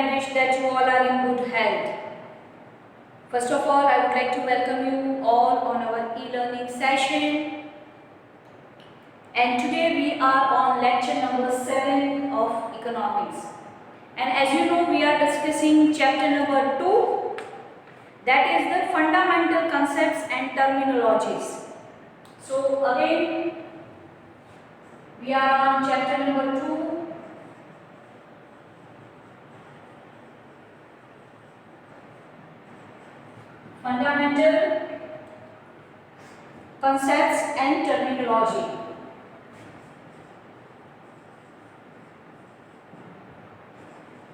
and wish that you all are in good health. First of all, I would like to welcome you all on our e-learning session. And today we are on lecture number 7 of economics. And as you know, we are discussing chapter number 2, that is the fundamental concepts and terminologies. So again, we are on chapter number 2. Fundamental concepts and terminology.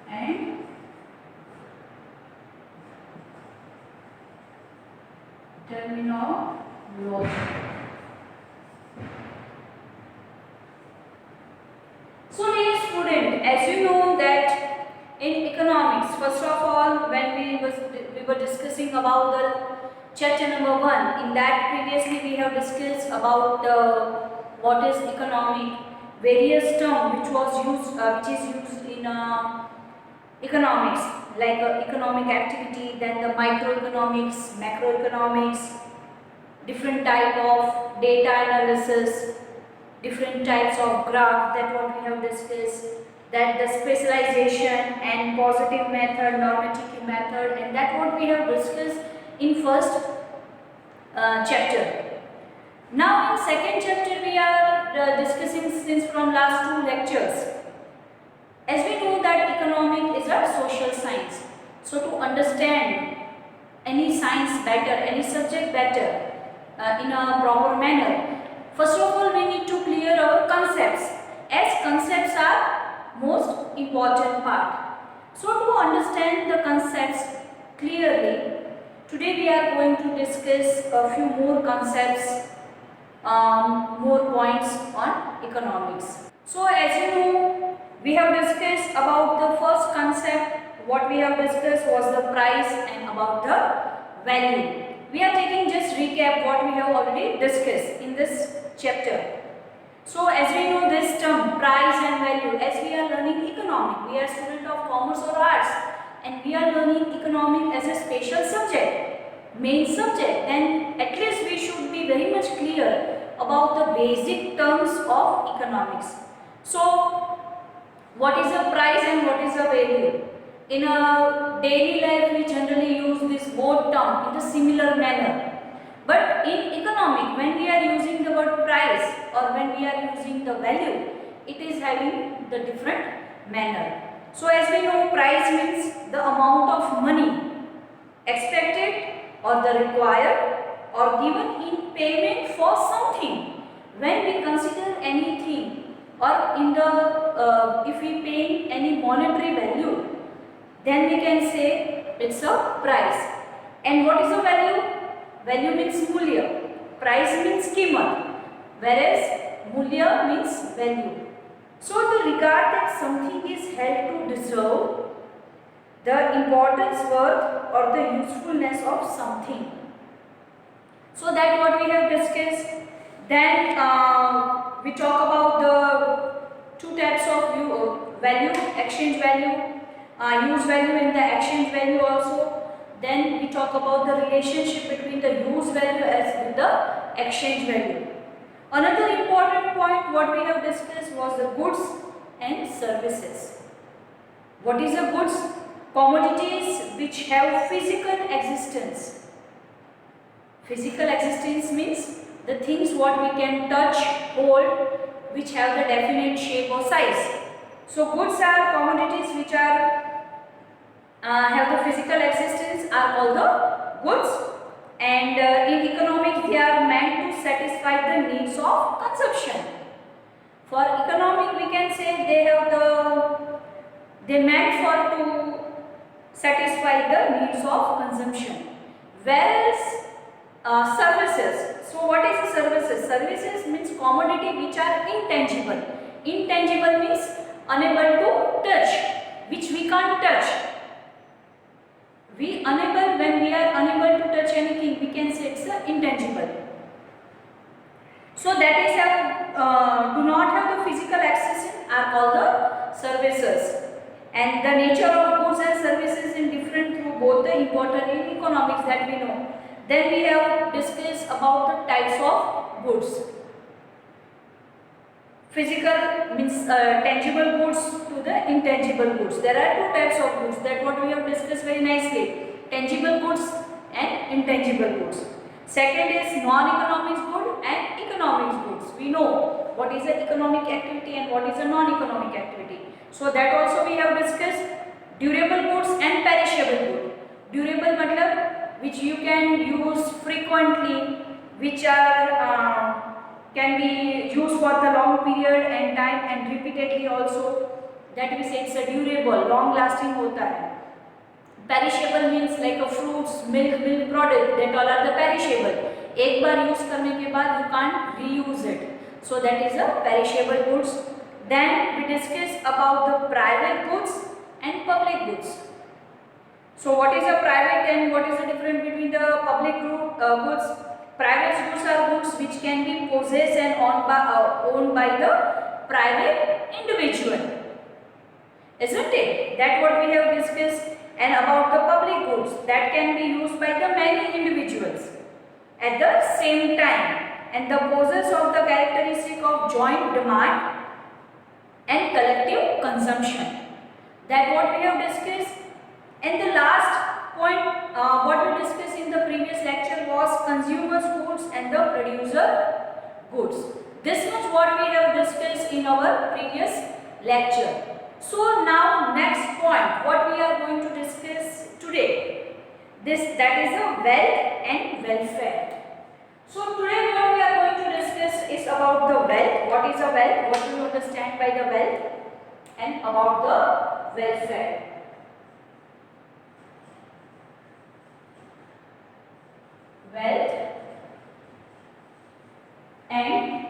And terminology. So dear student, as you know that in economics, first of all, when we were discussing about the chapter number 1, in that previously we have discussed about what is economic, various terms which is used in economics, like economic activity, then the microeconomics, macroeconomics, different type of data analysis, different types of graph, that what we have discussed, that the specialization and positive method, normative method, and that what we have discussed in first chapter. Now in second chapter we are discussing since from last 2 lectures. As we know that economic is a social science. So to understand any science better, any subject better in a proper manner, first of all we need to clear our concepts, as concepts are most important part. So to understand the concepts clearly, today we are going to discuss a few more concepts, more points on economics. So as you know, we have discussed about the first concept. What we have discussed was the price and about the value. We are taking just recap what we have already discussed in this chapter. So as we know this term price and value, as we are learning economic, we are student of commerce or arts, and we are learning economic as a special subject, main subject, then at least we should be very much clear about the basic terms of economics. So what is a price and what is a value? In a daily life we generally use this both term in a similar manner. But in economic, when we are using the word price or when we are using the value, it is having the different manner. So as we know, price means the amount of money expected or the required or given in payment for something. When we consider anything or in the if we pay any monetary value, then we can say it's a price. And what is a value? Value means mulya, price means kimat, whereas mulya means value. So the regard that something is held to deserve, the importance, worth, or the usefulness of something. So that what we have discussed. Then we talk about the 2 types of value, exchange value, use value and the exchange value also. Then we talk about the relationship between the use value as with the exchange value. Another important point what we have discussed was the goods and services. What is the goods? Commodities which have physical existence. Physical existence means the things what we can touch, hold, which have the definite shape or size. So goods are commodities which are have the physical existence are called the goods, and in economics they are meant to satisfy the needs of consumption. For economic we can say they meant for to satisfy the needs of consumption. Whereas services, so what is the services? Services means commodity which are intangible. Intangible means unable to touch, which we can't touch. When we are unable to touch anything, we can say it's intangible. So that is do not have the physical access are called the services. And the nature of goods and services in different through both the important in economics that we know. Then we have discussed about the types of goods. Physical means tangible goods to the intangible goods. There are two types of goods that what we have discussed very nicely. Tangible goods and intangible goods. Second is non-economics good and economics goods. We know what is the economic activity and what is the non-economic activity. So that also we have discussed. Durable goods and perishable good. Durable matlab which you can use frequently, which are can be used for the long period and time and repeatedly also. That we say it's a durable, long lasting hota hai. Perishable means like a fruits, milk product, that all are the perishable. एक बार use करने के बाद you can't reuse it. So that is a perishable goods. Then we discuss about the private goods and public goods. So what is a private and what is the difference between the public goods? Private goods are goods which can be possessed and owned by the private individual. Isn't it? That what we have discussed. And about the public goods that can be used by the many individuals at the same time and the possess of the characteristic of joint demand and collective consumption. That what we have discussed. And the last point what we discussed in the previous lecture was consumers goods and the producer goods. This was what we have discussed in our previous lecture. So now next point what we are going to discuss today, that is a wealth and welfare. So today what we are going to discuss is about the wealth. What is a wealth? What do you understand by the wealth? And about the welfare. Wealth and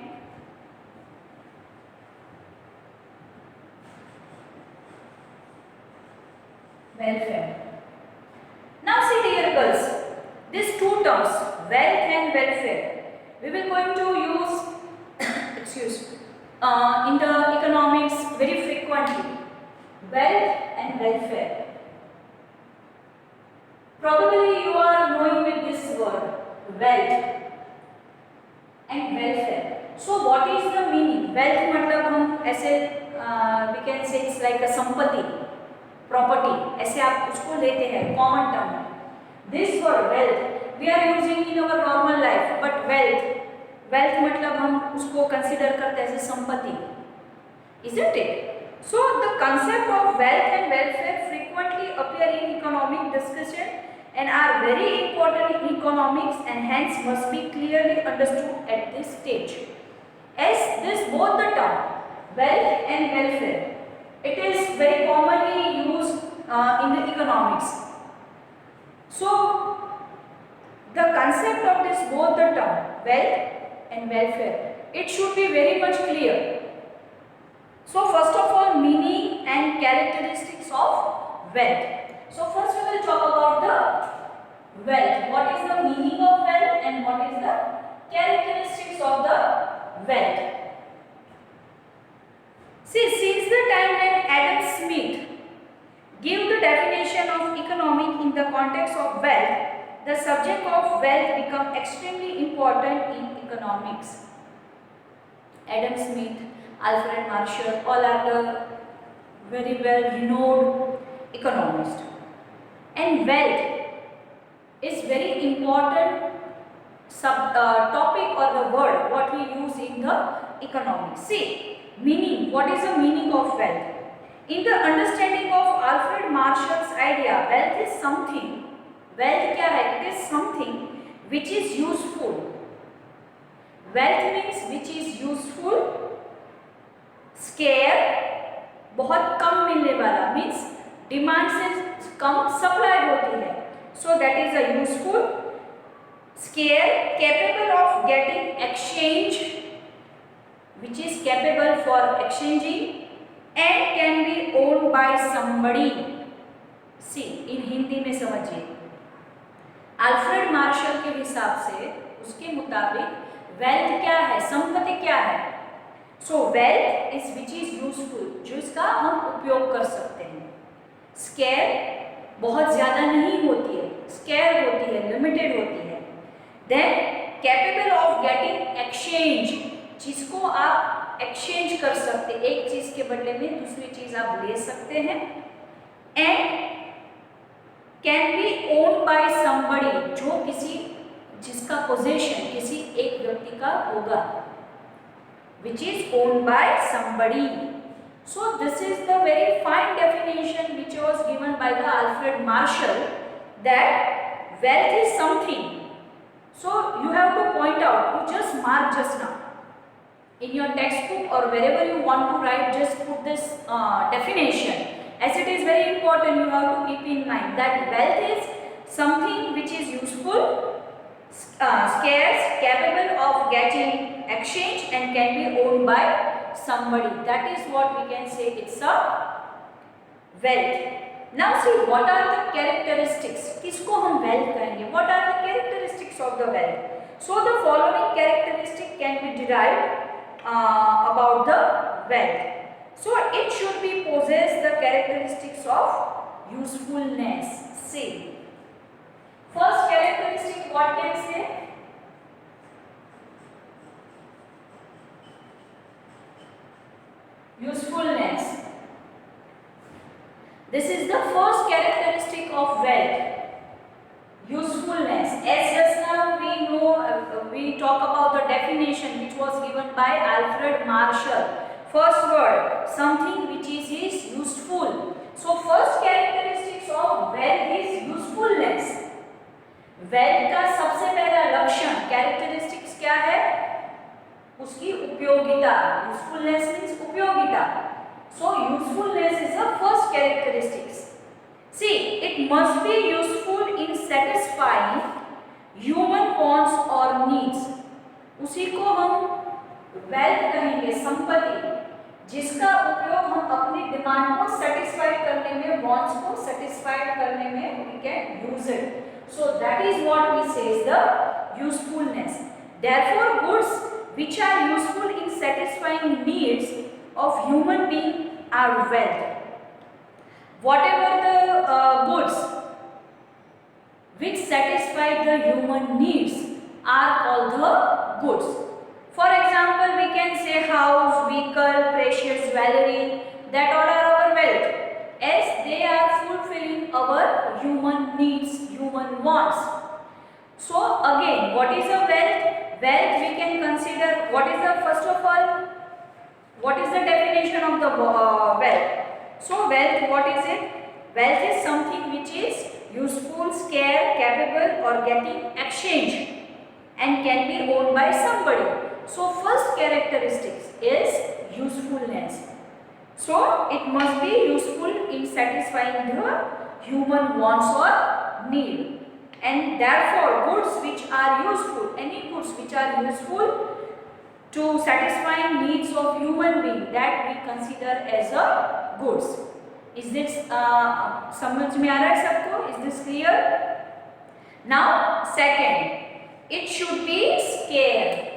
welfare. Now see dear girls, these two terms, wealth and welfare, we will going to use in the economics very frequently. Wealth and welfare. Probably you are knowing with this word, wealth and welfare. So what is the meaning? Wealth मतलब हम ऐसे we can say it's like a संपत्ति, property, ऐसे आप उसको लेते हैं common term में. This word wealth we are using in our normal life, but wealth मतलब हम उसको consider करते हैं ऐसे संपत्ति, isn't it? So the concept of wealth and welfare frequently appear in economic discussion and are very important in economics and hence must be clearly understood at this stage. As this both the term wealth and welfare, it is very commonly used in the economics. So the concept of this both the term wealth and welfare, it should be very much clear. So first of all, meaning and characteristics of wealth. So first we will talk about the wealth. What is the meaning of wealth and what is the characteristics of the wealth? See, since the time when Adam Smith gave the definition of economic in the context of wealth, the subject of wealth become extremely important in economics. Adam Smith, Alfred Marshall, all are the very well renowned economists. And wealth is very important topic or the word what we use in the economics. See, meaning, what is the meaning of wealth? In the understanding of Alfred Marshall's idea, wealth is something, wealth क्या है? It is something which is useful. Wealth means which is useful, scarce, बहुत कम मिलने वाला, means demand से कम supply होती है. So that is a useful, scarce, capable of getting exchange, which is capable for exchanging and can be owned by somebody. See, in Hindi में समझिए, Alfred Marshall के हिसाब से उसके मुताबिक वेल्थ क्या है, संपत्ति क्या है? सो wealth is which is useful, जो इसका हम उपयोग कर सकते हैं. स्केयर बहुत ज़्यादा नहीं होती है, स्केयर होती है, लिमिटेड होती है। Then capable of getting exchange, जिसको आप एक्सचेंज कर सकते, एक चीज़ के बदले में दूसरी चीज़ आप ले सकते हैं। And can be owned by somebody, जो किसी, जिसका पोजेशन किसी एक व्यक्ति का होगा, which is owned by somebody. So this is the very fine definition which was given by the Alfred Marshall, that wealth is something. So you have to point out, you just mark just now in your textbook or wherever you want to write, just put this definition, as it is very important. You have to keep in mind that wealth is something which is useful, scarce, capable of getting exchange, and can be owned by somebody. That is what we can say, it's a wealth. Now see, what are the characteristics, किसको हम wealth कहेंगे? What are the characteristics of the wealth? So the following characteristic can be derived about the wealth. So it should be possess the characteristics of usefulness. See, first characteristic, what can say? Usefulness. This is the first characteristic of wealth. Usefulness. As just now we know, we talk about the definition which was given by Alfred Marshall. First word, something which is useful. So first characteristics of wealth is usefulness. Wealth का सबसे पहला लक्षण, characteristics क्या है? उसकी उपयोगिता। Usefulness means उपयोगिता। So usefulness is the first characteristics. See, it must be useful in satisfying human wants और नीड्स। उसी को हम वेल्थ कहेंगे, संपत्ति, जिसका उपयोग हम अपनी डिमांड को सेटिस्फाइड करने में, वांट्स को सेटिस्फाइड करने में we can use it. So that is what we say is the usefulness. Therefore, goods which are useful in satisfying needs of human being are wealth. Whatever the goods which satisfy the human needs are called the goods. For example, we can say house, vehicle, precious jewelry, that all are our wealth, as they are fulfilling our human needs, human wants. So again, what is a wealth? Wealth we can consider, what is the, first of all, what is the definition of the wealth? So wealth, what is it? Wealth is something which is useful, scarce, capable or getting exchange and can be owned by somebody. So first characteristics is usefulness. So it must be useful in satisfying the human wants or need, and therefore goods which are useful, any goods which are useful to satisfying needs of human being, that we consider as a goods. Is this समझ में आ रहा है सबको? Is this clear? Now second, it should be scarce.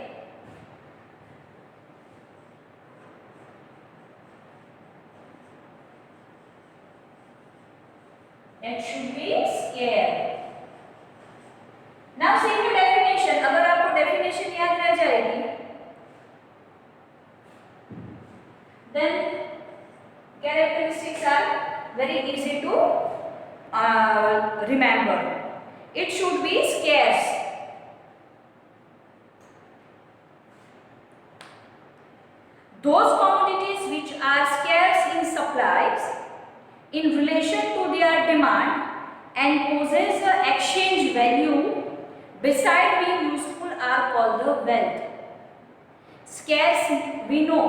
It should be scarce. Now see the definition. अगर आपको definition याद रह जाएगी, then characteristics are very easy to remember. It should be scarce. Those commodities which are scarce in supplies in relation to their demand and possess the exchange value beside being useful are called the wealth. Scarce we know,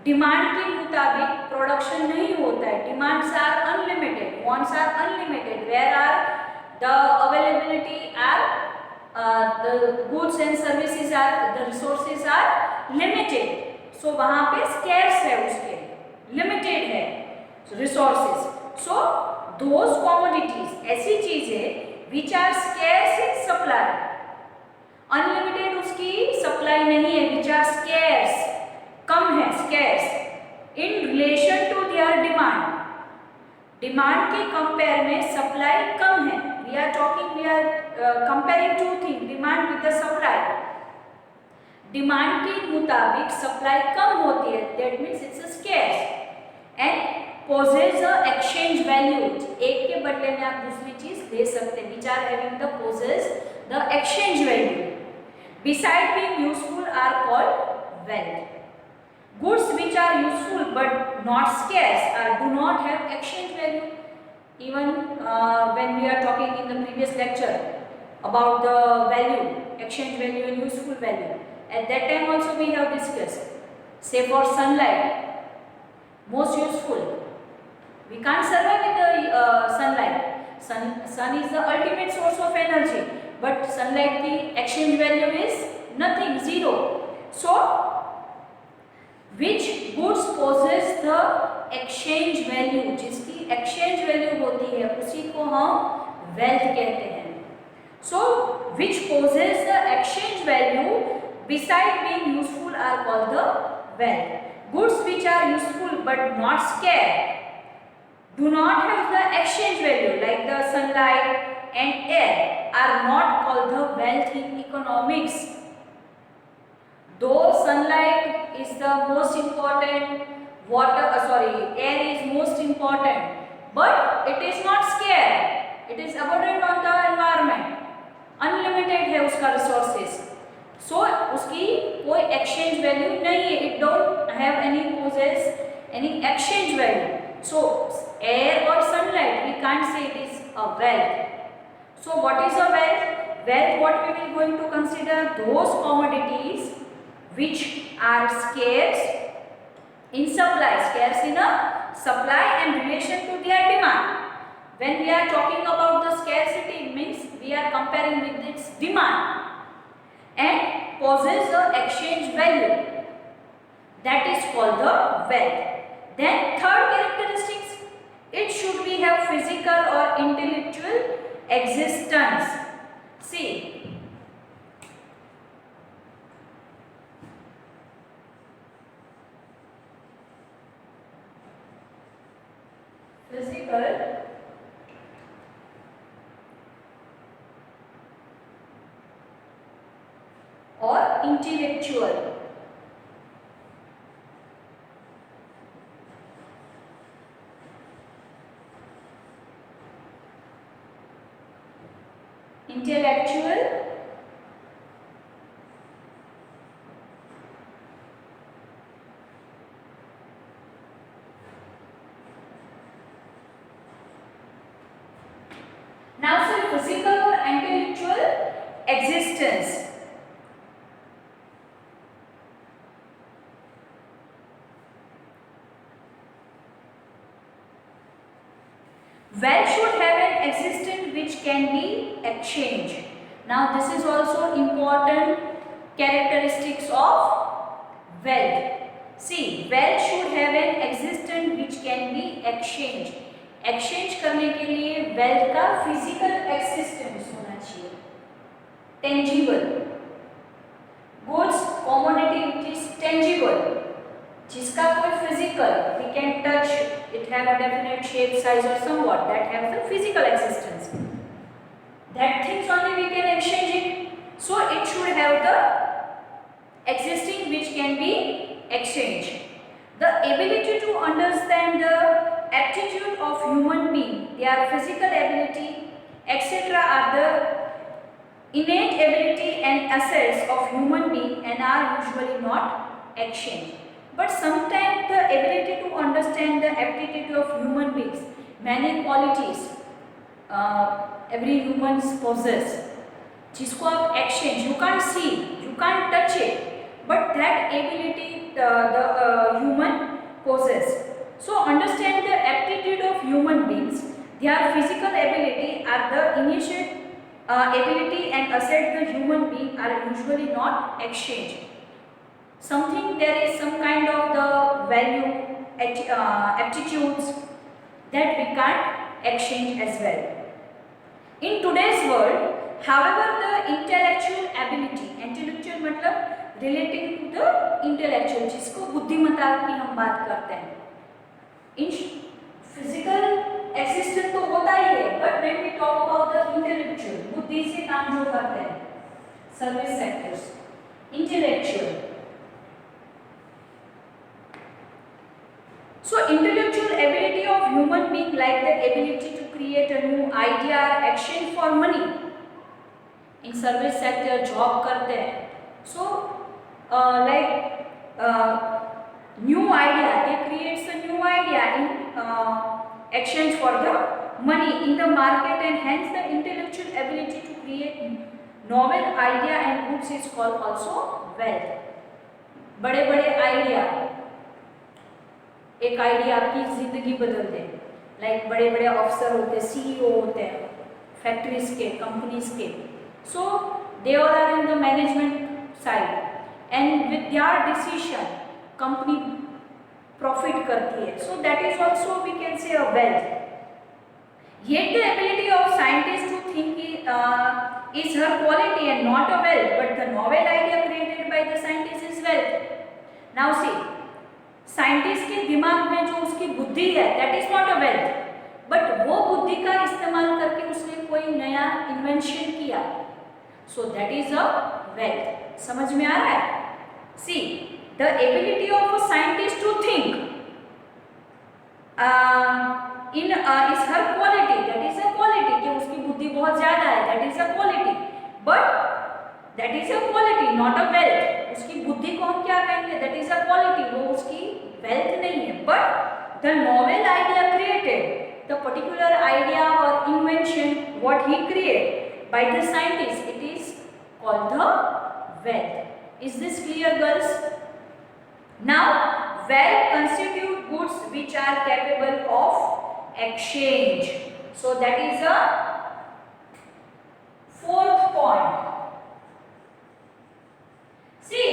demand के मुताबिक production नहीं होता है. Demands are unlimited, wants are unlimited. Where are the availability are the goods and services are, the resources are limited. So वहाँ पे scarce है, उसके limited है रिसोर्सेज. सो दोज कमोडिटीज, ऐसी चीजें which are scarce in supply, unlimited उसकी supply नहीं है, विच आर स्कैर्स, कम है, scarce in relation to their demand, demand के कंपेयर में सप्लाई कम है. We are comparing two thing, demand with the supply. Demand के मुताबिक सप्लाई कम होती है, that means it's scarce and possess a exchange value. एक के बदले में आप दूसरी चीज ले सकते हैं. Which are having the possess the exchange value. Beside being useful are called wealth. Goods which are useful but not scarce do not have exchange value. Even when we are talking in the previous lecture about the value, exchange value and useful value, at that time also we have discussed. Say for sunlight, most useful. We can't survive with the sunlight. Sun is the ultimate source of energy. But sunlight की exchange value is nothing, zero. So, which goods possess the exchange value? जिसकी exchange value होती है उसी को हम wealth कहते हैं. So, which possess the exchange value beside being useful are called the wealth. Goods which are useful but not scarce do not have the exchange value, like the sunlight and air are not called the wealth in economics. Though sunlight is the most important, air is most important, but it is not scarce. It is abundant on the environment. Unlimited है उसका resources. So उसकी कोई exchange value नहीं है. It don't have any exchange value. So air or sunlight, we can't say it is a wealth. So what is a wealth? Wealth, what we will going to consider, those commodities which are scarce in supply, scarce in a supply and relation to their demand. When we are talking about the scarcity, it means we are comparing with its demand and possess the exchange value. That is called the wealth. Then third characteristics, it should be have physical or intellectual existence. See, physical or intellectual. Intellectual now, sir, physical or intellectual existence. Wealth should have an existence which can be exchanged. Now this is also important characteristics of wealth. See, wealth should have an existence which can be exchanged. Exchange करने के लिए wealth का physical existence होना चाहिए, tangible. Goods, commodity which is tangible, जिसका कोई physical, we can touch, it have a definite shape, size or somewhat, that have the physical existence. That things only we can exchange it. So it should have the existing which can be exchanged. The ability to understand the aptitude of human being, their physical ability, etc. are the innate ability and assets of human being and are usually not exchanged. But sometimes the ability to understand the aptitude of human beings, many qualities every human possess, जिसको आप exchange, you can't see, you can't touch it, but that ability the human possess. So understand the aptitude of human beings, their physical ability are the initial ability and asset the human being are usually not exchanged. Something there is some kind of the value aptitudes that we can't exchange as well. In today's world, however, the intellectual ability, intellectual मतलब relating to the intellectual, जिसको बुद्धिमत्ता की हम बात करते हैं. In physical बुद्धि से काम जो करते हैं, service sectors, intellectual. So intellectual ability of human being, like the ability to create a new idea or action for money. In service sector job करते हैं, so new idea, they creates a new idea in exchange for the money in the market, and hence the intellectual ability to create novel idea and goods is called also wealth. बड़े बड़े idea, एक idea आपकी जिंदगी बदल दे, like बड़े बड़े अफसर होते हैं, सीईओ होते हैं फैक्ट्रीज के, कंपनीज के, so they all are in the management side, and with their decision company profit करती है, so that is also we can say a wealth. Yet the ability of scientists to think is her quality and not a wealth, but the novel idea created by the scientist is wealth. Now see, scientist के दिमाग में जो उसकी बुद्धि है, that is not a wealth, but वो बुद्धि का इस्तेमाल करके उसने कोई नया इन्वेंशन किया, so that is a wealth. समझ में आ रहा है? See, the ability of a scientist to think in is her quality, that is a quality, कि उसकी बुद्धि बहुत ज्यादा है, that is a quality, but that is a quality not a wealth. उसकी बुद्धि को हम क्या कहेंगे? दैट इज अ क्वालिटी, वो उसकी वेल्थ नहीं है. But the novel idea created, the particular idea और invention what he create by the scientist, it is called the wealth. Is this clear girls? Now wealth constitute goods which are capable of exchange. So that is a fourth point. See,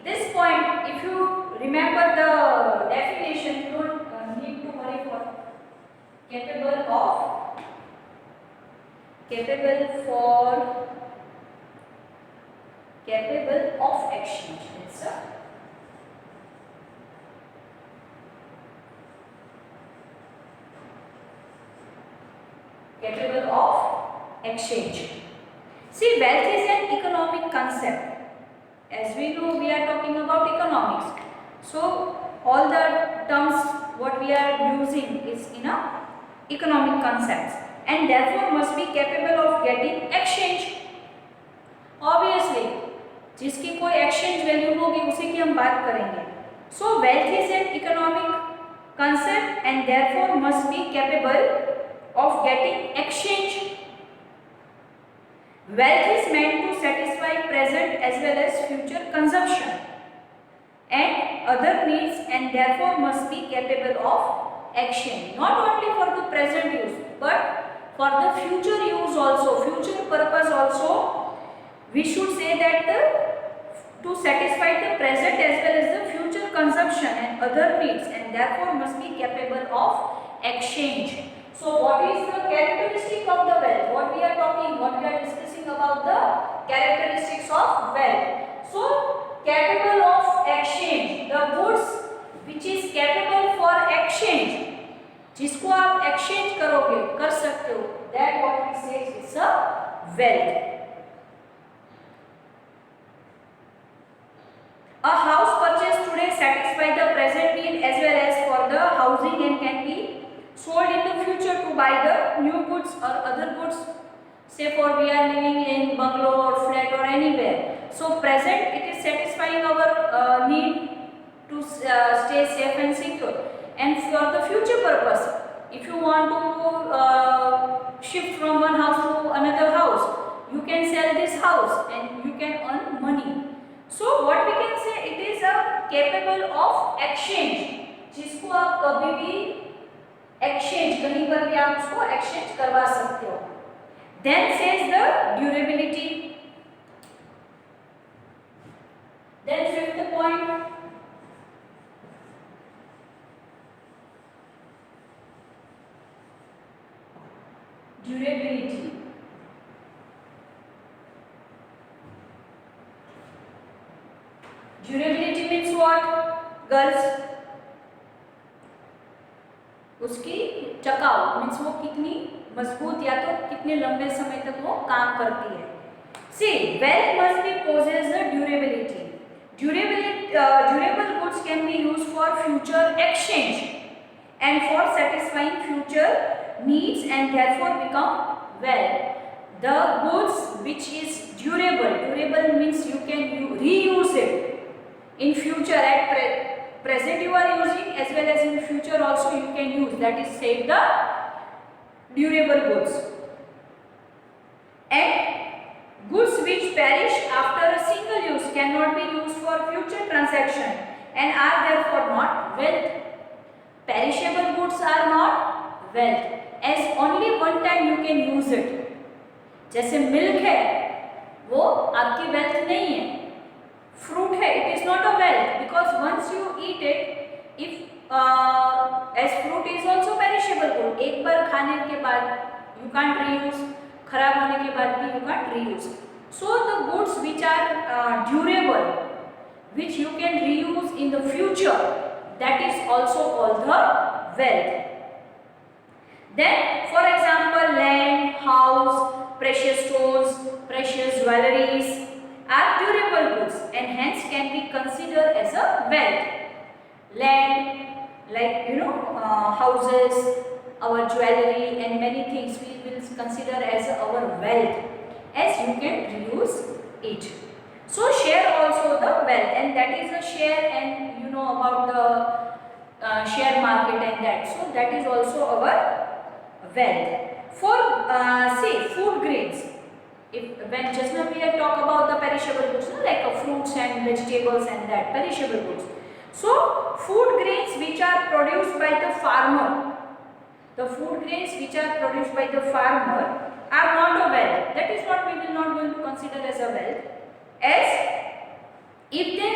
this point, if you remember the definition, you don't need to worry for capable of exchange. It's a capable of exchange. See, wealth is an economic concept. As we know, we are talking about economics. So, all the terms what we are using is in a economic concepts, and therefore must be capable of getting exchange. Obviously, जिसकी कोई exchange value होगी उसी की हम बात करेंगे. So, wealth is an economic concept and therefore must be capable of getting exchange. Wealth is meant to satisfy present as well as future consumption and other needs, and therefore must be capable of exchange. Not only for the present use, but for the future use also, future purpose also. We should say that to satisfy the present as well as the future consumption and other needs, and therefore must be capable of exchange. So what is the characteristic of the wealth? What we are talking, what we are discussing about the characteristics of wealth. So capable of exchange, the goods which is capable for exchange, जिसको आप exchange करोगे, कर सकते हो, that what we say is a wealth. A house purchased today satisfies the present need as well as for the housing and can be sold in the future to buy the new goods or other goods. Say for we are living in bungalow or flat or anywhere. So present it is satisfying our need to stay safe and secure. And for the future purpose, if you want to shift from one house to another house, you can sell this house and you can earn money. So what we can say, it is a capable of exchange, जिसको आप कभी भी exchange, कहीं पर भी आप उसको exchange करवा सकते हो. Then says the durability. Then fifth point, durability. Durability means what, girls? उसकी टिकाऊ means वो कितनी मजबूत या तो कितने लंबे समय तक वो काम करती है। See wealth must be possess the durability. Durable goods can be used for future exchange and for satisfying future needs and therefore become wealth. The goods which is durable means you can reuse it in future. At present you are using, as well as in future also you can use, that is said the durable goods. And goods which perish after a single use cannot be used for future transaction and are therefore not wealth. Perishable goods are not wealth, as only one time you can use it. जैसे milk है वो आपकी wealth नहीं है, fruit है it is not a wealth because once you eat it, if as fruit is also perishable good, एक बार खाने के बाद यू कांट रीयूज, खराब होने के बाद भी you can't reuse. So the goods which are durable, which you can reuse in the future, that is also called the wealth. Then for example land, house, precious stones, precious jewelries are durable goods and hence can be considered as a wealth. Land, like houses, our jewelry and many things we will consider as our wealth, as you can reuse it. So share also the wealth, and that is a share, and you know about the share market and that. So that is also our wealth. For say food grains, when just now we have talked about the perishable goods, like fruits and vegetables and that perishable goods. So food grains which are produced by the farmer, the food grains which are produced by the farmer are not a wealth. That is what we will not going to consider as a wealth, as if they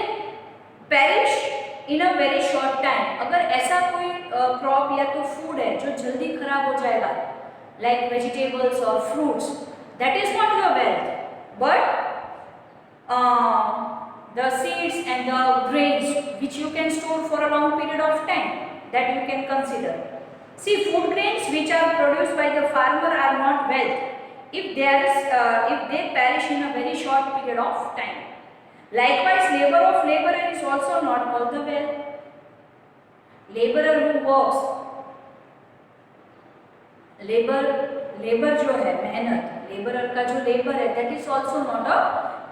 perish in a very short time. अगर ऐसा कोई crop या तो food है जो जल्दी खराब हो जाएगा, like vegetables or fruits, that is not your wealth, but the seeds and the grains which you can store for a long period of time, that you can consider. See, food grains which are produced by the farmer are not wealth if they perish in a very short period of time. Likewise, labor of laborer is also not called the wealth. Laborer who works, labor जो है मेहनत, laborer का जो labor है, that is also not a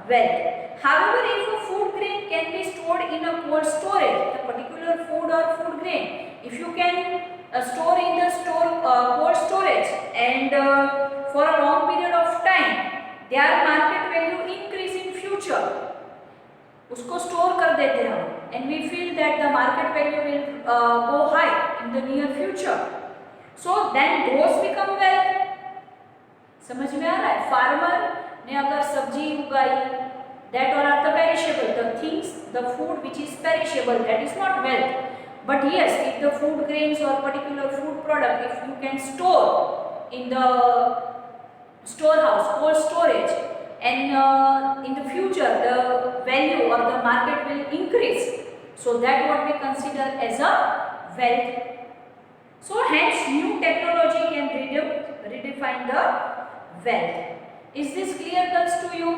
wealth. However, if a food grain can be stored in a cold storage, the particular food or food grain, if you can store in the cold storage and for a long period of time, their market value increase in future. उसको store कर देते हम, and we feel that the market value will go high in the near future. So then those become wealth. समझ में आ रहा है? Farmer ने अगर सब्जी उगाई, that all are the perishable, the things, the food which is perishable, that is not wealth. But yes, if the food grains or particular food product, if you can store in the storehouse, cold storage, and in the future the value or the market will increase, so that what we consider as a wealth. So hence new technology can redefine the wealth. Is this clear girls to you?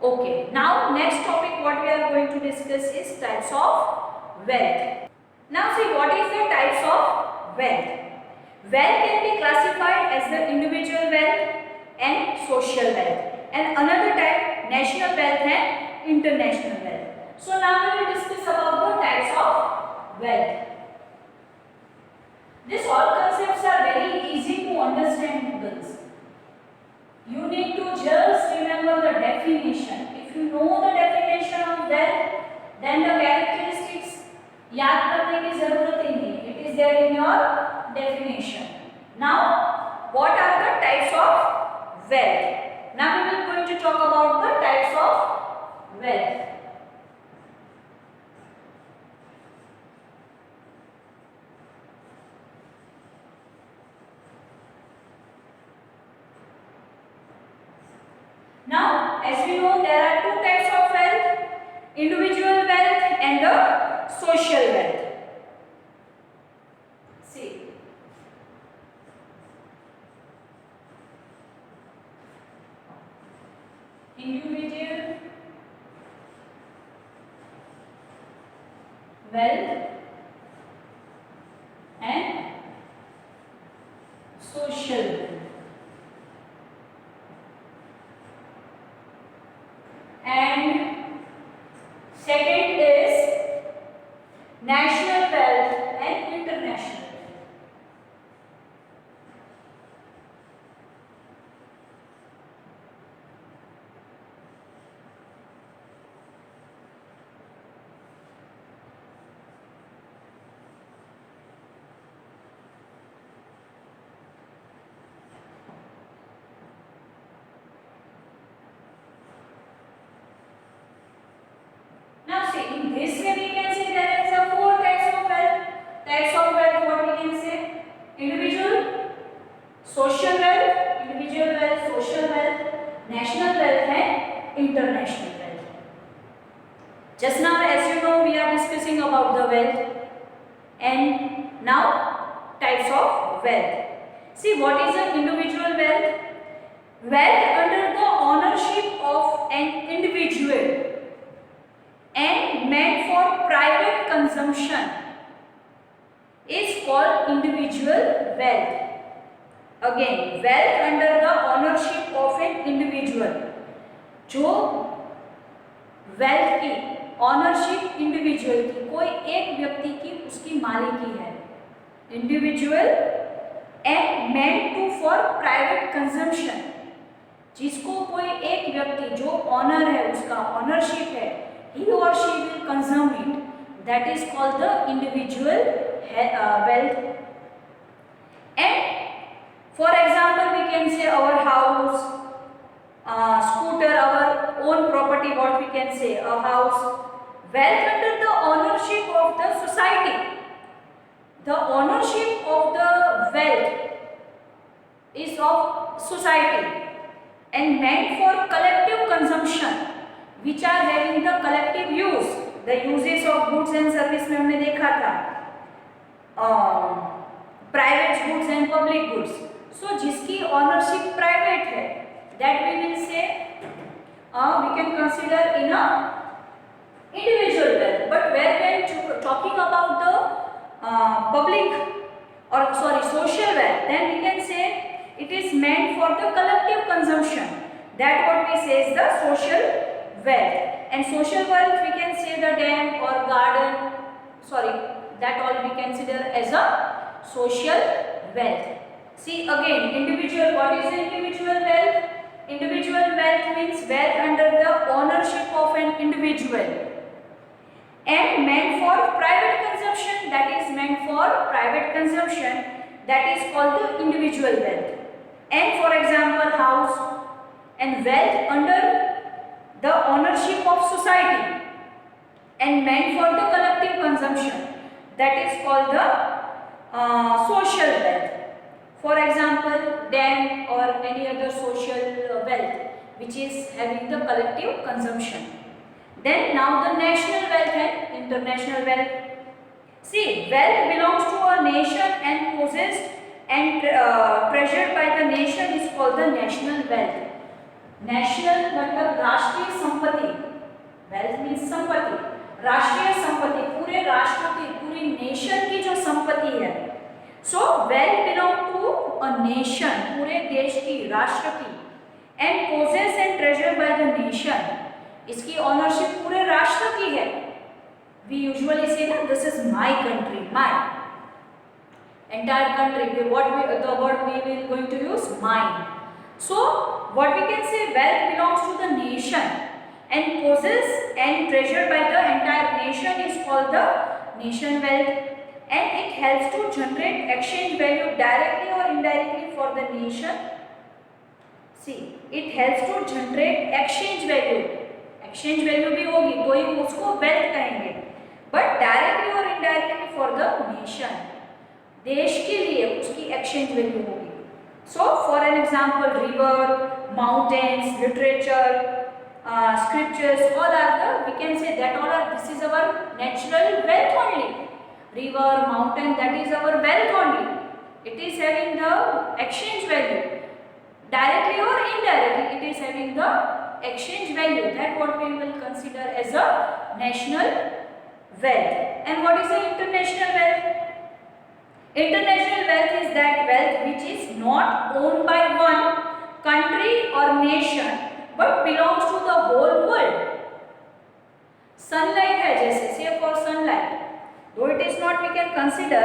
Okay, now next topic what we are going to discuss is types of wealth. Now see, what is the types of wealth? Wealth can be classified as the individual wealth and social wealth, and another type national wealth and international wealth. So now we will discuss about the types of wealth. These all concepts are very easy to understand, girls. You need to just remember the definition. If you know the definition of wealth, then the characteristics याद करने की जरूरत ही नहीं. It is there in your definition. Now, what are the types of wealth? Now we will going to talk about the types of wealth. Now, as we know, there are two types of wealth: individual wealth and the social wealth. See, individual wealth and social wealth. And second is national wealth and international wealth. Now see, in this way we can say there is a four types of wealth. Types of wealth, what we can say? Individual, social wealth, individual wealth, social wealth, national wealth and international wealth. Just now, as you know, we are discussing about the wealth, and now types of wealth. See, what is an individual wealth? Wealth under the ownership of an individual and meant for private consumption is called individual wealth. Again, wealth under the ownership of an individual. जो wealth की ownership individual की, कोई एक व्यक्ति की उसकी मालिकी है, individual and meant to for private consumption, जिसको कोई एक व्यक्ति जो ऑनर है, उसका ऑनरशिप है, he or she will consume it, that is called the individual wealth. And for example, we can say our house, scooter, our own property, what we can say, a house, wealth under the ownership of the society. The ownership of the wealth is of society and meant for collective consumption, which are having the collective use. The uses of goods and service में हमने देखा था, private goods and public goods. So जिसकी ownership private है, that we will say we can consider in a individual wealth. But when talking about the public or social wealth, then we can say it is meant for the collective consumption. That what we say is the social wealth. And social wealth we can say the dam or garden, that all we consider as a social wealth. See again, individual, what is individual wealth? Individual wealth means wealth under the ownership of an individual and meant for private consumption, that is meant for private consumption, that is called the individual wealth. And for example, house and wealth under the ownership of society and meant for the collective consumption, that is called the social wealth. For example, dam or any other social wealth which is having the collective consumption. Then now the national wealth and international wealth. See, wealth belongs to a nation and possessed and treasured by the nation is called the national wealth. National मतलब राष्ट्रीय संपत्ति, wealth means संपत्ति, राष्ट्रीय संपत्ति, पूरे राष्ट्र की, पूरी नेशन की जो संपत्ति है. So wealth belong to a nation, पूरे देश की, राष्ट्र की, and possessed and treasured by the nation. इसकी ownership पूरे राष्ट्र की है. We usually say ना, this is my country, my entire country. The word we will going to use mine. So what we can say, wealth belongs to the nation and possessed and treasured by the entire nation is called the nation wealth. And it helps to generate exchange value directly or indirectly for the nation. See, it helps to generate exchange value. Exchange value भी होगी तो ही उसको wealth कहेंगे. But directly or indirectly for the nation. देश के लिए उसकी exchange value होगी. So, for an example, river, mountains, literature, scriptures, all are the, we can say that all are, this is our natural wealth only. River, mountain, that is our wealth only. It is having the exchange value. directly or indirectly it is having the exchange value, that what we will consider as a national wealth. And what is the international wealth? International wealth is that wealth which is not owned by one country or nation but belongs to the whole world. Sunlight है जैसे, say for sunlight, though it is not we can consider,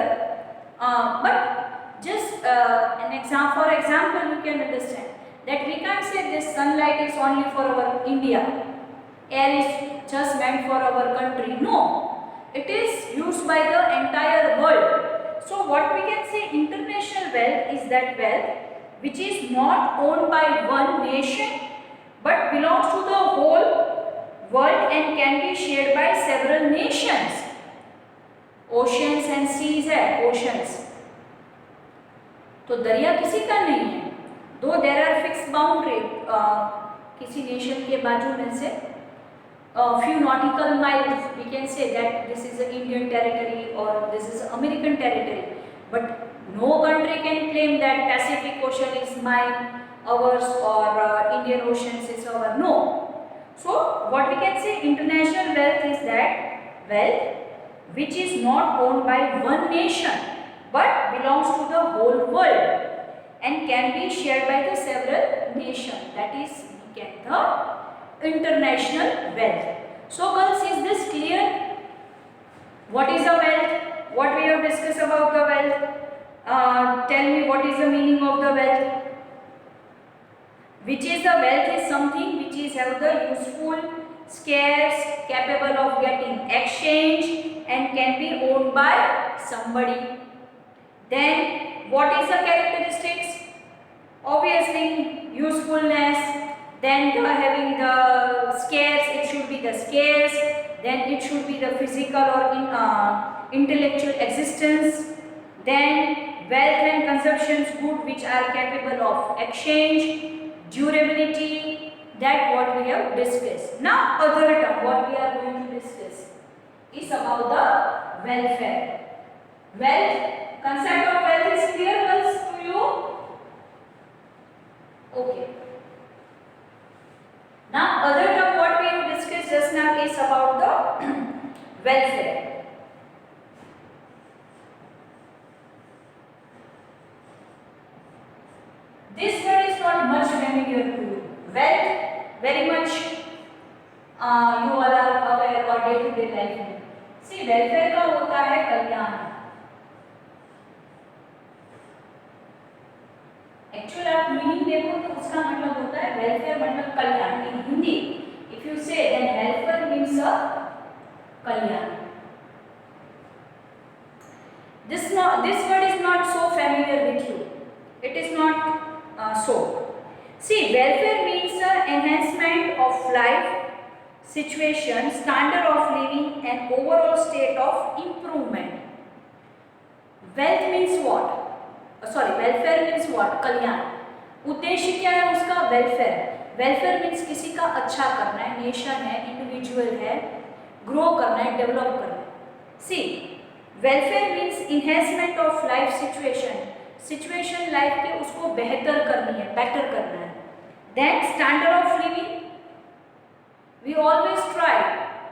but just an example, for example we can understand that we can't say this sunlight is only for our India, air is just meant for our country. No, it is used by the entire world. So what we can say international wealth is that wealth which is not owned by one nation but belongs to the whole world and can be shared by several nations. Oceans and seas है, oceans. तो दरिया किसी का नहीं है, दो there are fix boundary किसी nation के बाजू में से few nautical miles we can say that this is an Indian territory or this is American territory, but no country can claim that Pacific Ocean is mine, ours, or Indian Oceans is our. No. So what we can say international wealth is that wealth which is not owned by one nation but belongs to the whole world and can be shared by the several nations. That is we get the international wealth. So girls, is this clear? What is the wealth? What we have discussed about the wealth? Tell me what is the meaning of the wealth? Which is the wealth is something which is have the useful, scarce, capable of getting exchange and can be owned by somebody. Then what is the characteristics? Obviously usefulness, then having the scarce, it should be the scarce, then it should be the physical or intellectual existence, then wealth and consumptions good which are capable of exchange, durability, that what we have discussed. Now other term what we are going to discuss is about the welfare. Wealth, concept of wealth is clear girls to you? Okay. Now other term what we have discussed just now is about the welfare. This word is not much familiar to you. Wealth, very much you all are aware or day to day life में. See, welfare का होता है कल्याण. Actually आप meaning देखो तो उसका मतलब होता है वेलफेयर मतलब कल्याण. इन Hindi if you say then welfare means a Kalyan. This word is not so familiar with you. It is not so. See, welfare means the enhancement of life situation, standard of living and overall state of improvement. Wealth means what? Welfare means what? कल्याण. उद्देश्य क्या है उसका? Welfare. Welfare means किसी का अच्छा करना है, nation है, इंडिविजुअल है, ग्रो करना है, डेवलप करना है. See, welfare means enhancement of life situation life के उसको बेहतर करनी है, बेटर करना है. Then standard of living, we always try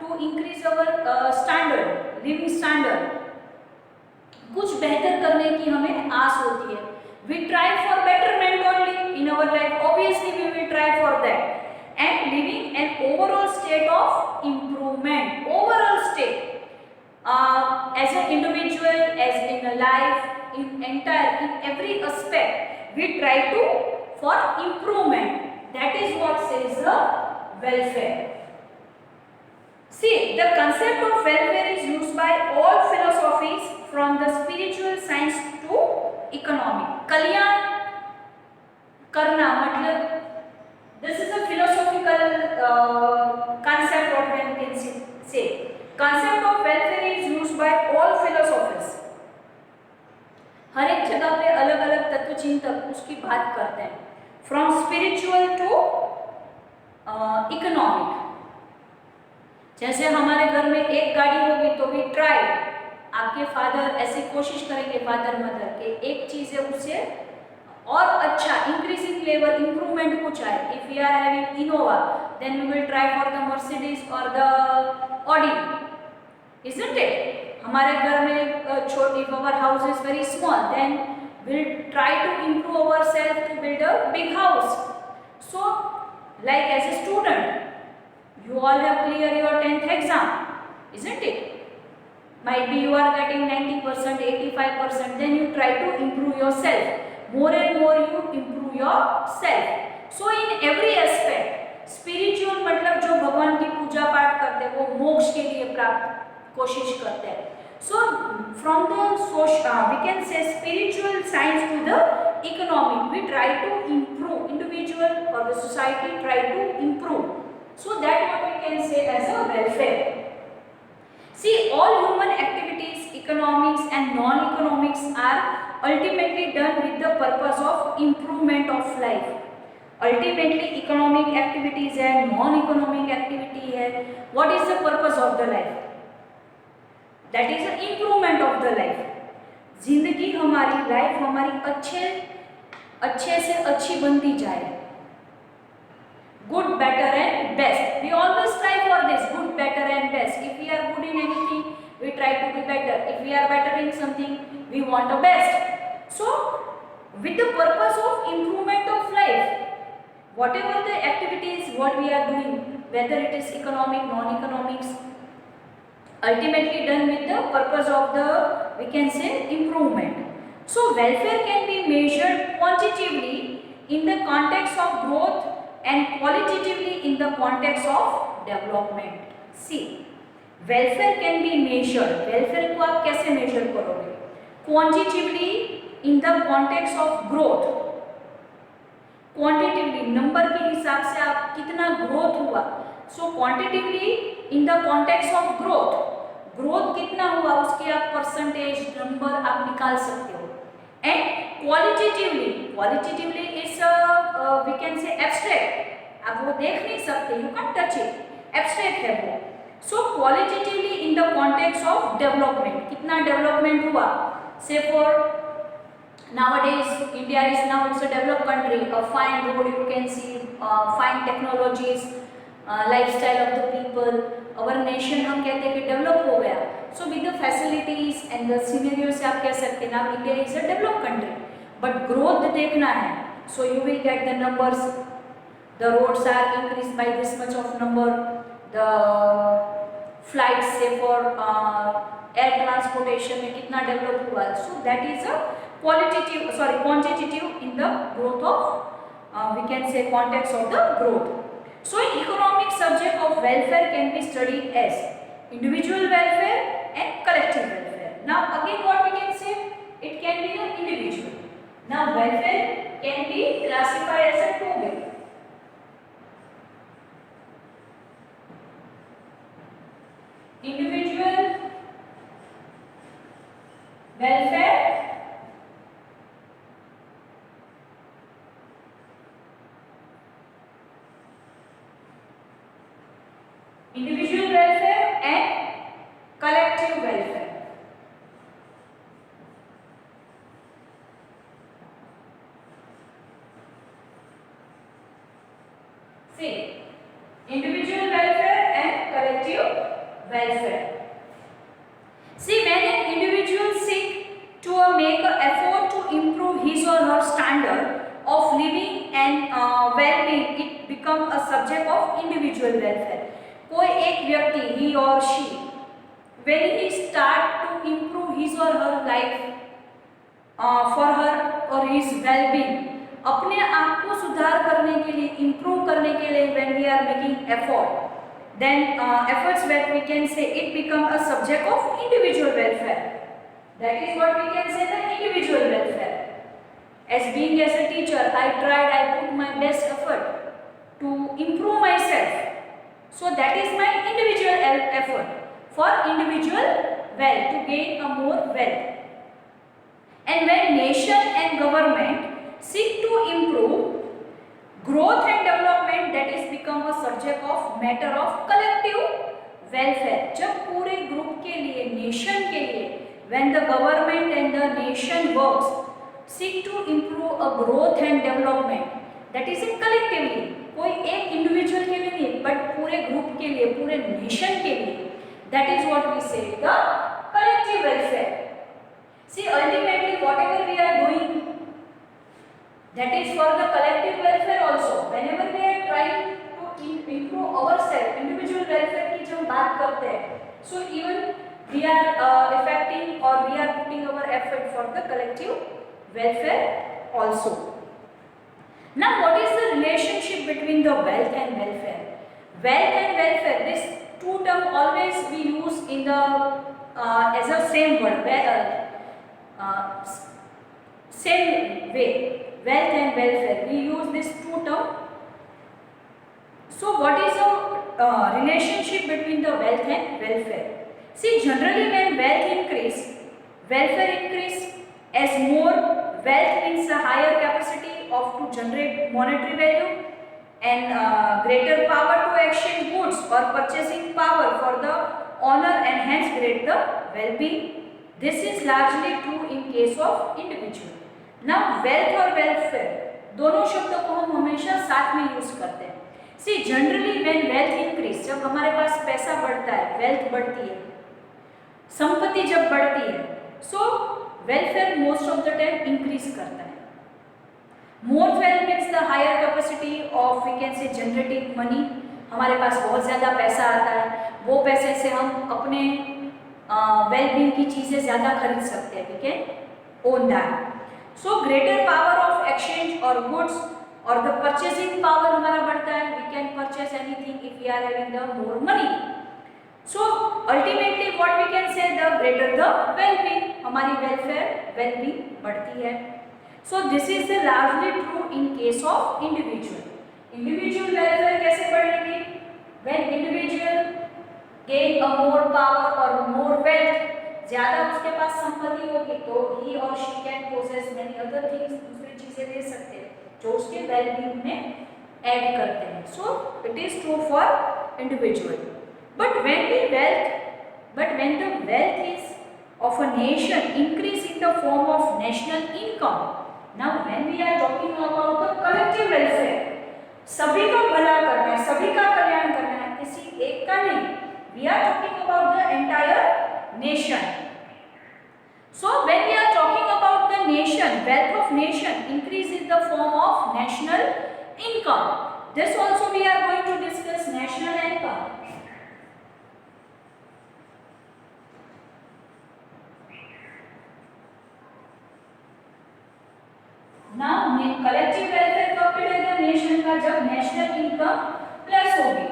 to increase our standard, living standard. कुछ बेहतर करने की हमें आस होती है. We try for betterment only in our life. Obviously, we will try for that. And living an overall state of improvement. Overall state. As an individual, as in a life, in every aspect, we try to for improvement. That is what says the welfare. See, the concept of welfare is used by all philosophies from the spiritual science to economic. कल्याण करना मतलब this is a philosophical concept what one can say. Concept of welfare is used by all philosophies. हर एक जगह पे अलग अलग तत्व चिंतक उसकी बात करते हैं. From spiritual to economic. जैसे हमारे घर में एक गाड़ी होगी तो भी ट्राई, आपके फादर ऐसी कोशिश करेंगे, फादर मदर के एक चीज़ है उससे और अच्छा इंक्रीजिंग level improvement कुछ आए. If we are having Innova, then we will try for the Mercedes or the Audi, isn't it? हमारे घर में छोटी, if our house is very small, then we'll try to improve ourselves to build a big house. So, like as a student, you all have cleared your 10th exam, isn't it? Might be you are getting 90%, 85%, then you try to improve yourself. More and more you improve yourself. So in every aspect, spiritual मतलब जो भगवान की पूजा पाठ करते हैं वो मोक्ष के लिए प्राप्त कोशिश करते हैं. So from the social, we can say spiritual science to the economic, we try to improve, individual or the society try to improve. So that what we can say as a welfare. See, all human activities, economics and non-economics are ultimately done with the purpose of improvement of life. Ultimately economic activities है, non-economic activity है. What is the purpose of the life? That is the improvement of the life. जिंदगी हमारी, life हमारी अच्छे से अच्छी बनती जाए. Good, better and best. We always strive for this good, better and best. If we are good in anything, we try to be better. If we are better in something, we want the best. So, with the purpose of improvement of life, whatever the activities what we are doing, whether it is economic, non-economics, ultimately done with the purpose of the, we can say, improvement. So, welfare can be measured quantitatively in the context of growth and qualitatively in the context of development. See, welfare can be measured. Welfare को आप कैसे measure करोगे? Quantitatively in the context of growth. Quantitatively number के हिसाब से आप कितना growth हुआ. So quantitatively in the context of growth. Growth कितना हुआ उसके आप percentage number आप निकाल सकते हो. And qualitatively it's we can say abstract. आप वो देख नहीं सकते, you can't touch it. Abstract है वो. So qualitatively in the context of development, कितना development हुआ? Say for nowadays India is now it's a developed country. A fine road you can see, fine technologies, lifestyle of the people. Our nation हम कहते हैं कि develop हो गया. So with the facilities and the scenario से आप कह सकते हैं now India is a developed country. But growth देखना है. So you will get the numbers. The roads are increased by this much of number. The flights say for air transportation में कितना develop हुआ. So that is a quantitative in the growth of we can say context of the growth. So economic subject of welfare can be studied as individual welfare and collective welfare. Now again what we can say, it can be the individual. Now welfare can be classified as a two way. Individual welfare and collective welfare. See, individual welfare and collective welfare. See, when an individual seek to make an effort to improve his or her standard of living and well-being, it becomes a subject of individual welfare. कोई एक व्यक्ति, he or she, when he start to improve his or her life for her or his well-being, अपने आप को सुधार करने के लिए, improve करने के लिए, when we are making effort, then efforts that we can say it become a subject of individual welfare. That is what we can say the individual welfare. As being as a teacher, I put my best effort to improve myself. So that is my individual effort for individual wealth, to gain a more wealth. And when nation and government seek to improve growth and development, that is become a subject of matter of collective welfare. जब पूरे group के लिए, nation के लिए, when the government and the nation works seek to improve a growth and development, that is in collectively, कोई एक individual के लिए नहीं बट पूरे ग्रुप के लिए, पूरे नेशन के लिए, that is what we say the collective welfare. See ultimately whatever we are doing, that is for the collective welfare also. Whenever we are trying to improve ourselves, individual welfare की जब बात करते हैं, so even we are affecting or we are putting our effort for the collective welfare also. Now what is the relationship between the wealth and welfare? Wealth and welfare, this two term always we use in the as a same word, same way. Wealth and welfare, we use this two term. So what is the relationship between the wealth and welfare? See, generally when wealth increase, welfare increase, as more wealth means a higher capacity of to generate monetary value and greater power to exchange goods or purchasing power for the owner and hence create the well-being. This is largely true in case of individual. Now wealth और welfare दोनों शब्दों को हम हमेशा साथ में use करते हैं. See, generally when wealth increase, जब हमारे पास पैसा बढ़ता है, wealth बढ़ती है, संपत्ति जब बढ़ती है, so welfare most of the time increase करता है. More wealth means the higher capacity of we can say generating money. हमारे पास बहुत ज़्यादा पैसा आता है, वो पैसे से हम अपने well-being की चीज़ें ज़्यादा खरीद सकते हैं. We can own that. So greater power of exchange or goods or the purchasing power हमारा बढ़ता है. We can purchase anything if we are having the more money. So ultimately what we can say, the greater the well-being, हमारी welfare well-being बढ़ती है. So this is the largely true in case of individual. Individual welfare कैसे बढ़ेगी? When individual gain a more power or more wealth, ज्यादा उसके पास संपत्ति होगी तो he or she can possess many other things, दूसरी चीजें ले सकते हैं जो उसके वेलबींग में ऐड करते हैं. So it is true for individual. But when the wealth is of a nation increase in the form of national income. Now when we are talking about the collective welfare, सभी का भला करना है, सभी का कल्याण करना है, किसी एक का नहीं. We are talking about the entire nation. So when we are talking about the nation, wealth of nation increase in the form of national income. This also we are going to discuss national income. Now collective welfare कब मिलेगा nation का? जब national income plus होगी,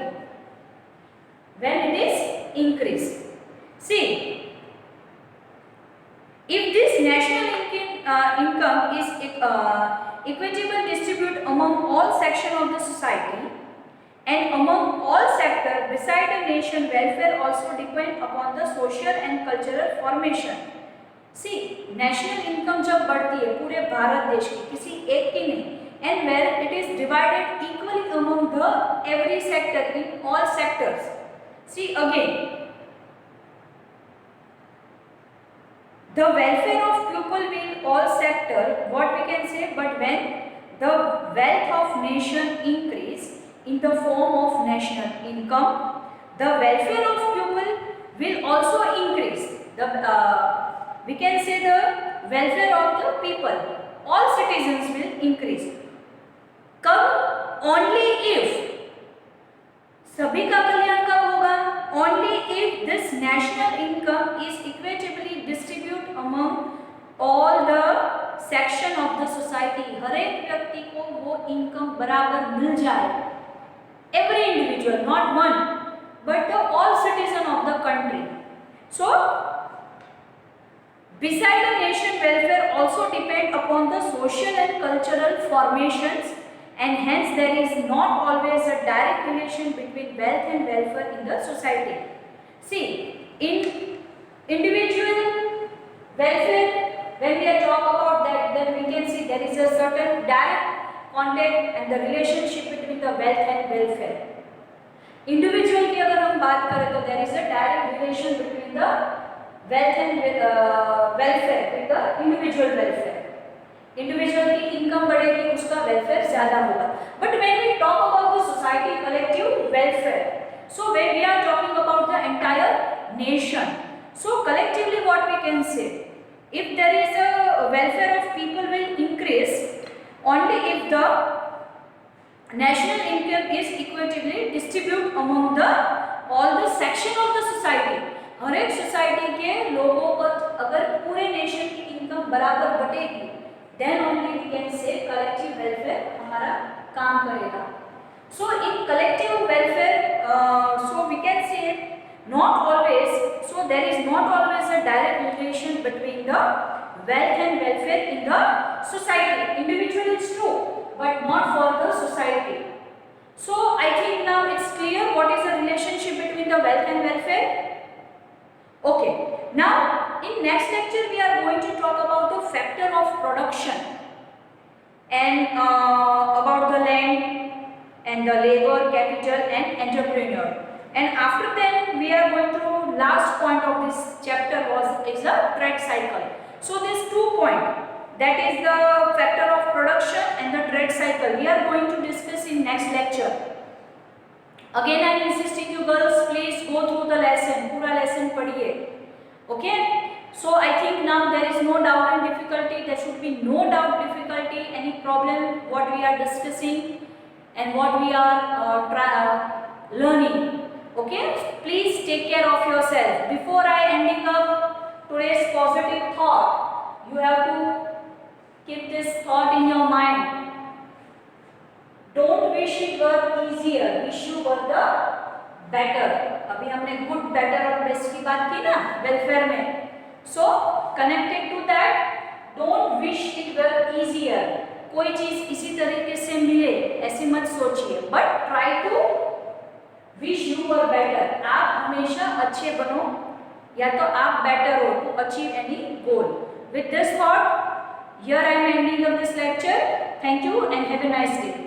when it is increase. See, if this national income is equitable distribute among all sections of the society and among all sectors beside a nation, welfare also depend upon the social and cultural formation. See, national income जब बढ़ती है पूरे भारत देश की, किसी एक की नहीं, and where it is divided equally among the every sector in all sectors. See again, the welfare of people will all sector, what we can say, but when the wealth of nation increase in the form of national income, the welfare of people will also increase. We can say the welfare of the people, all citizens will increase. कब? Only if, सभी का कल्याण कब होगा? Only if this national income is equitably distributed among all the section of the society. हर एक व्यक्ति को वो income बराबर मिल जाए. Every individual, not one, but the all citizen of the country. So, beside the nation, welfare also depend upon the social and cultural formations, and hence there is not always a direct relation between wealth and welfare in the society. See, in individual welfare, when we are talk about that, then we can see there is a certain direct contact and the relationship between the wealth and welfare. Individual की अगर हम बात करें तो there is a direct relation between the wealth and welfare with the individual welfare. Individual की income बढ़ेगी, उसका welfare ज़्यादा होगा. But when we talk about the society collective welfare, so when we are talking about the entire nation, so collectively what we can say, if there is a welfare of people will increase only if the national income is equitably distributed among the all the section of the society. हर एक society के लोगों पर अगर पूरे nation की income बराबर बटेगी, then only we can say collective welfare हमारा काम करेगा. So in collective welfare, so we can say not always, so there is not always a direct relation between the wealth and welfare in the society. Individually it's true, but not for the society. So I think now it's clear what is the relationship between the wealth and welfare. Okay, now in next lecture we are going to talk about the factor of production and about the land and the labor, capital and entrepreneur. And after that we are going to last point of this chapter is the trade cycle. So these 2 points, that is the factor of production and the trade cycle, we are going to discuss in next lecture. Again I am insisting you girls, please go through the lesson, पूरा lesson पढ़िए. Okay, so I think now there is no doubt and difficulty, there should be no doubt difficulty, any problem what we are discussing and what we are learning. Okay, please take care of yourself. Before I ending up today's positive thought, you have to keep this thought in your mind. Don't wish it were easier, wish you were the better. अभी हमने good, better और best की बात की ना welfare में. So connected to that, don't wish it were easier. कोई चीज इसी तरीके से मिले ऐसे मत सोचिए, but try to wish you were better. आप हमेशा अच्छे बनो या तो आप better हो to achieve any goal. With this thought, here I am ending of this lecture. Thank you and have a nice day.